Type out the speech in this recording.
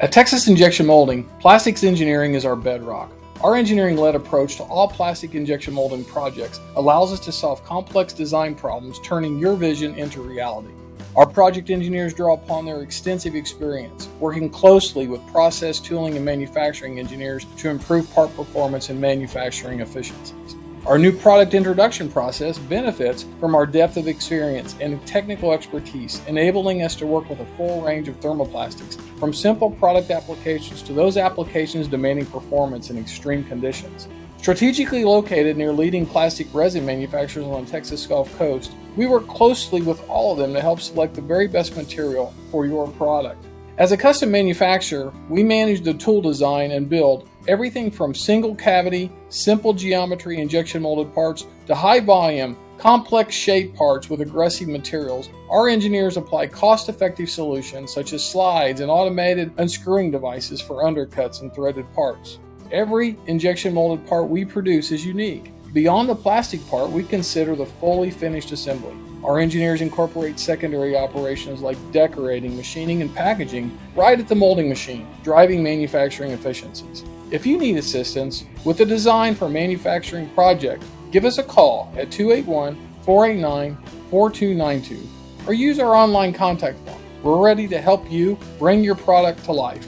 At Texas Injection Molding, plastics engineering is our bedrock. Our engineering-led approach to all plastic injection molding projects allows us to solve complex design problems, turning your vision into reality. Our project engineers draw upon their extensive experience, working closely with process, tooling, and manufacturing engineers to improve part performance and manufacturing efficiencies. Our new product introduction process benefits from our depth of experience and technical expertise, enabling us to work with a full range of thermoplastics, from simple product applications to those applications demanding performance in extreme conditions. Strategically located near leading plastic resin manufacturers on the Texas Gulf Coast, we work closely with all of them to help select the very best material for your product. As a custom manufacturer, we manage the tool design and build everything from single cavity, simple geometry injection molded parts to high volume, complex shape parts with aggressive materials. Our engineers apply cost-effective solutions such as slides and automated unscrewing devices for undercuts and threaded parts. Every injection molded part we produce is unique. Beyond the plastic part, we consider the fully finished assembly. Our engineers incorporate secondary operations like decorating, machining, and packaging right at the molding machine, driving manufacturing efficiencies. If you need assistance with the design for a manufacturing project, give us a call at 281-489-4292 or use our online contact form. We're ready to help you bring your product to life.